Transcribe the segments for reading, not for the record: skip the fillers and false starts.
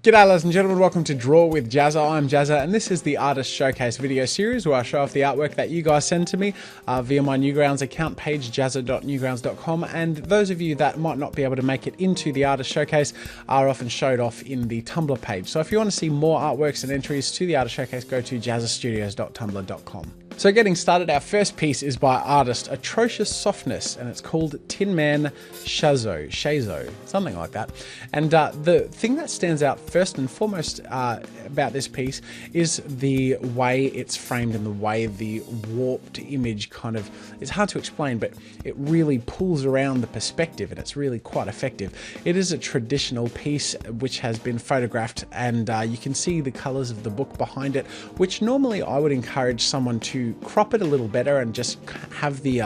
G'day ladies and gentlemen, welcome to Draw with Jazza. I'm Jazza and this is the Artist Showcase video series where I show off the artwork that you guys send to me via my Newgrounds account page, jazza.newgrounds.com, and those of you that might not be able to make it into the Artist Showcase are often showed off in the Tumblr page. So if you want to see more artworks and entries to the Artist Showcase, go to jazzastudios.tumblr.com. So getting started, our first piece is by artist Atrocious Softness, and it's called Tin Man Shazo, something like that. And the thing that stands out first and foremost about this piece is the way it's framed and the way the warped image kind of, it's hard to explain, but it really pulls around the perspective and it's really quite effective. It is a traditional piece which has been photographed, and you can see the colors of the book behind it, which normally I would encourage someone to crop it a little better and just have the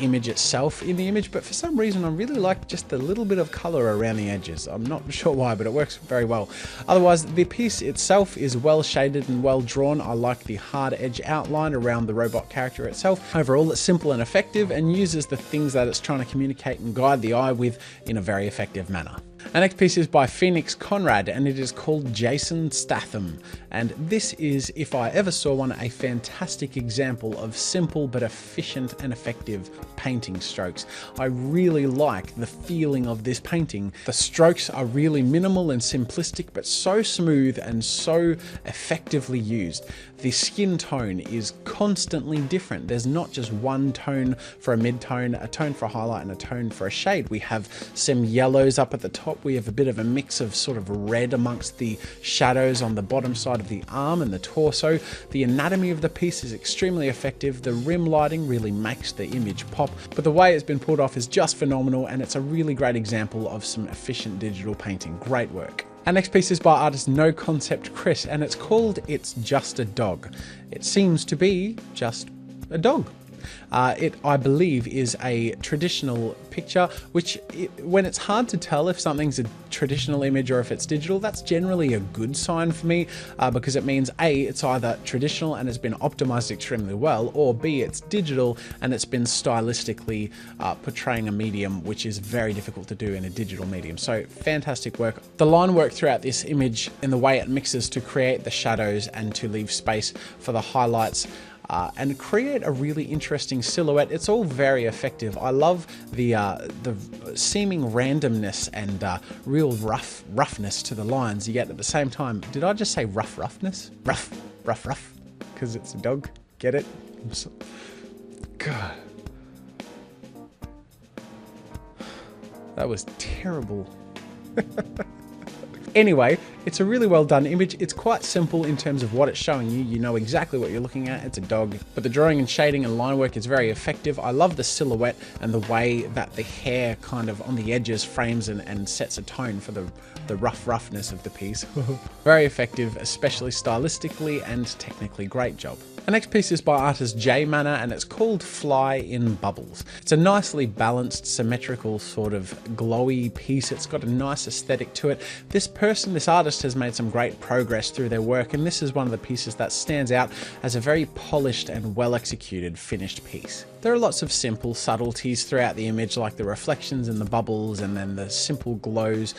image itself in the image, but for some reason I really like just a little bit of color around the edges. I'm not sure why, but it works very well. Otherwise, the piece itself is well shaded and well drawn. I like the hard edge outline around the robot character itself. Overall, it's simple and effective and uses the things that it's trying to communicate and guide the eye with in a very effective manner. Our next piece is by Phoenix Conrad and it is called Jason Statham, and this is, if I ever saw one, a fantastic example of simple but efficient and effective painting strokes. I really like the feeling of this painting. The strokes are really minimal and simplistic but so smooth and so effectively used. The skin tone is constantly different. There's not just one tone for a mid-tone, a tone for a highlight and a tone for a shade. We have some yellows up at the top. We have a bit of a mix of sort of red amongst the shadows on the bottom side of the arm and the torso. The anatomy of the piece is extremely effective. The rim lighting really makes the image pop, but the way it's been pulled off is just phenomenal, and it's a really great example of some efficient digital painting. Great work. Our next piece is by artist No Concept Chris, and it's called It's Just a Dog. It seems to be just a dog. It, I believe, is a traditional picture, which when it's hard to tell if something's a traditional image or if it's digital, that's generally a good sign for me, because it means A, it's either traditional and it's been optimized extremely well, or B, it's digital and it's been stylistically portraying a medium which is very difficult to do in a digital medium. So fantastic work. The line work throughout this image in the way it mixes to create the shadows and to leave space for the highlights and create a really interesting silhouette. It's all very effective. I love the seeming randomness and real roughness to the lines you get at the same time. Did I just say roughness? Rough, because it's a dog. Get it? God. That was terrible. Anyway, it's a really well done image. It's quite simple in terms of what it's showing you. You know exactly what you're looking at. It's a dog, but the drawing and shading and line work is very effective. I love the silhouette and the way that the hair kind of on the edges frames and sets a tone for the roughness of the piece. Very effective, especially stylistically and technically. Great job. Our next piece is by artist J Manor and it's called Fly in Bubbles. It's a nicely balanced, symmetrical sort of glowy piece. It's got a nice aesthetic to it. This artist has made some great progress through their work, and this is one of the pieces that stands out as a very polished and well executed finished piece. There are lots of simple subtleties throughout the image, like the reflections in the bubbles and then the simple glows.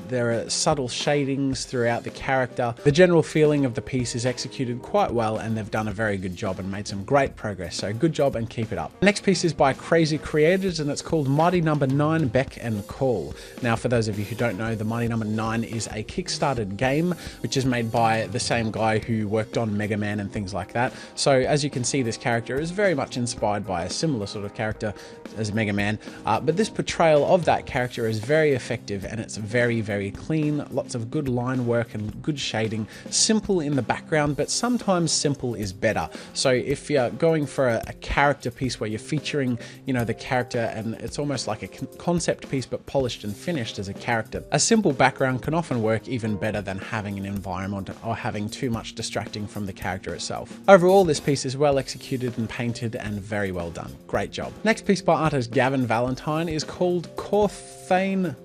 There are subtle shadings throughout the character. The general feeling of the piece is executed quite well, and they've done a very good job and made some great progress. So good job and keep it up. Next piece is by Crazy Creators and it's called Mighty Number 9 Beck and Call. Now, for those of you who don't know, the Mighty Number 9 is a Kickstarted game which is made by the same guy who worked on Mega Man and things like that. So as you can see, this character is very much inspired by a similar sort of character as Mega Man, but this portrayal of that character is very effective and it's very, very clean. Lots of good line work and good shading. Simple in the background, but sometimes simple is better. So if you're going for a character piece where you're featuring, you know, the character and it's almost like a concept piece but polished and finished as a character, a simple background can often work even better than having an environment or having too much distracting from the character itself. Overall, this piece is well executed and painted and very well done. Great job. Next piece by artist Gavin Valentine is called Corthane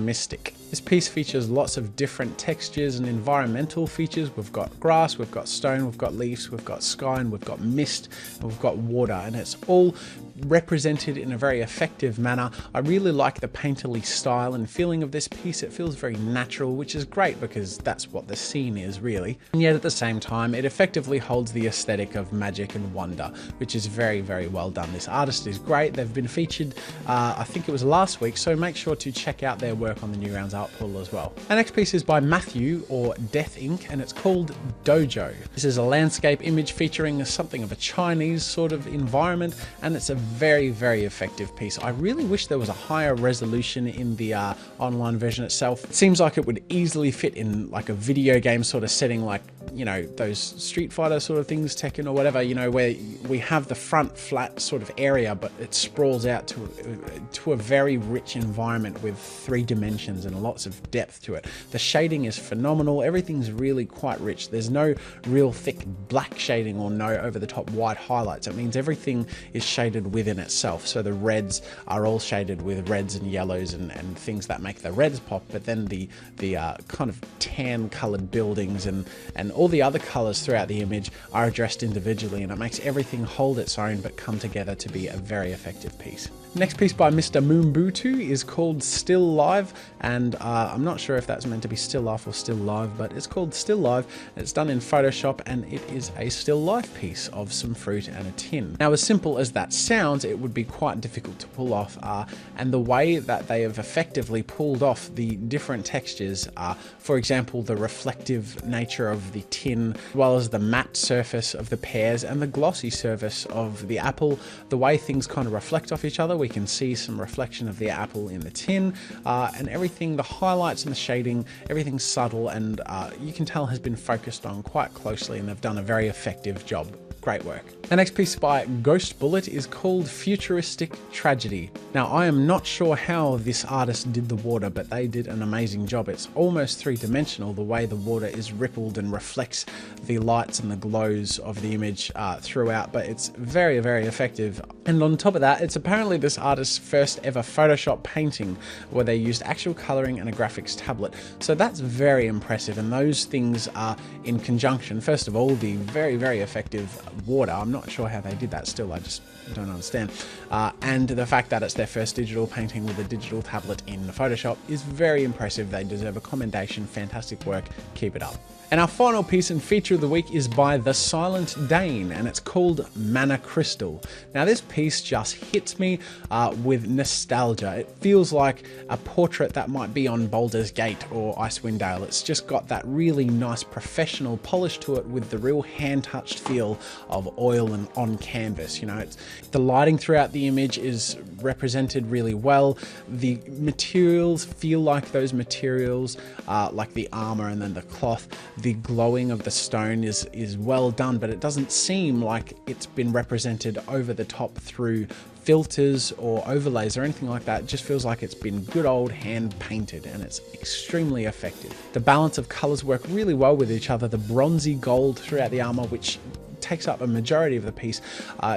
Mystic. This piece features lots of different textures and environmental features. We've got grass, we've got stone, we've got leaves, we've got sky, and we've got mist, and we've got water, and it's all represented in a very effective manner. I really like the painterly style and feeling of this piece. It feels very natural, which is great because that's what the scene is really. And yet at the same time, it effectively holds the aesthetic of magic and wonder, which is very, very well done. This artist is great. They've been featured, I think it was last week, so make sure to check out their work on the Newgrounds art portal as well. Our next piece is by Matthew, or Death Ink, and it's called Dojo. This is a landscape image featuring something of a Chinese sort of environment, and it's a very, very effective piece. I really wish there was a higher resolution in the online version itself. It seems like it would easily fit in like a video game sort of setting, like, you know, those Street Fighter sort of things, Tekken or whatever, you know, where we have the front flat sort of area, but it sprawls out to a very rich environment with 3 dimensions and lots of depth to it. The shading is phenomenal. Everything's really quite rich. There's no real thick black shading or no over the top white highlights. It means everything is shaded within itself. So the reds are all shaded with reds and yellows and things that make the reds pop, but then the kind of tan colored buildings and all the other colors throughout the image are addressed individually, and it makes everything hold its own but come together to be a very effective piece. Next piece by Mr. Moombutu is called Still Live, and I'm not sure if that's meant to be still life or still live, but it's called Still Live. It's done in Photoshop, and it is a still life piece of some fruit and a tin. Now, as simple as that sounds, it would be quite difficult to pull off, and the way that they have effectively pulled off the different textures, for example, the reflective nature of the tin, as well as the matte surface of the pears and the glossy surface of the apple, the way things kind of reflect off each other. We can see some reflection of the apple in the tin, and everything, the highlights and the shading, everything's subtle, and you can tell has been focused on quite closely, and they've done a very effective job. Great work. The next piece by Ghost Bullet is called Futuristic Tragedy. Now, I am not sure how this artist did the water, but they did an amazing job. It's almost 3-dimensional, the way the water is rippled and reflects the lights and the glows of the image throughout, but it's very, very effective. And on top of that, it's apparently this artist's first ever Photoshop painting where they used actual coloring and a graphics tablet. So that's very impressive, and those things are in conjunction. First of all, the very, very effective water. I'm not sure how they did that still, I just don't understand. And the fact that it's their first digital painting with a digital tablet in Photoshop is very impressive. They deserve a commendation. Fantastic work. Keep it up. And our final piece and feature of the week is by The Silent Dane, and it's called Mana Crystal. Now, this piece just hits me with nostalgia. It feels like a portrait that might be on Baldur's Gate or Icewind Dale. It's just got that really nice professional polish to it with the real hand-touched feel of oil and on canvas. You know, the lighting throughout the image is represented really well. The materials feel like those materials, like the armor and then the cloth. The glowing of the stone is well done, but it doesn't seem like it's been represented over the top through filters or overlays or anything like that. It just feels like it's been good old hand painted, and it's extremely effective. The balance of colors work really well with each other. The bronzy gold throughout the armor, which takes up a majority of the piece,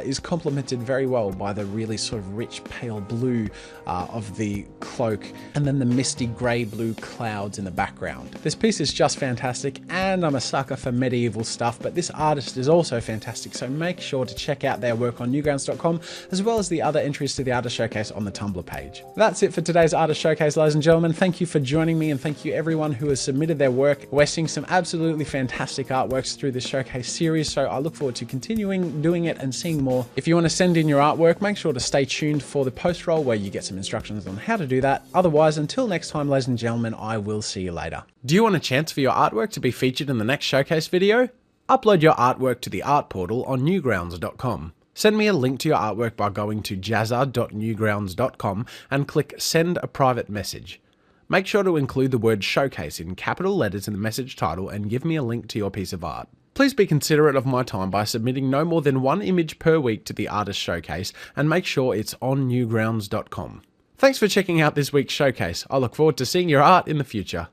is complemented very well by the really sort of rich pale blue of the cloak, and then the misty grey blue clouds in the background. This piece is just fantastic, and I'm a sucker for medieval stuff, but this artist is also fantastic, so make sure to check out their work on newgrounds.com, as well as the other entries to the Artist Showcase on the Tumblr page. That's it for today's Artist Showcase, ladies and gentlemen. Thank you for joining me, and thank you everyone who has submitted their work. We're seeing some absolutely fantastic artworks through this showcase series, so I look forward to continuing doing it and seeing more. If you want to send in your artwork, make sure to stay tuned for the post roll where you get some instructions on how to do that. Otherwise, until next time, ladies and gentlemen, I will see you later. Do you want a chance for your artwork to be featured in the next showcase video? Upload your artwork to the art portal on newgrounds.com. Send me a link to your artwork by going to jazza.newgrounds.com and click Send a Private Message. Make sure to include the word showcase in capital letters in the message title and give me a link to your piece of art. Please be considerate of my time by submitting no more than 1 image per week to the Artist Showcase, and make sure it's on newgrounds.com. Thanks for checking out this week's showcase. I look forward to seeing your art in the future.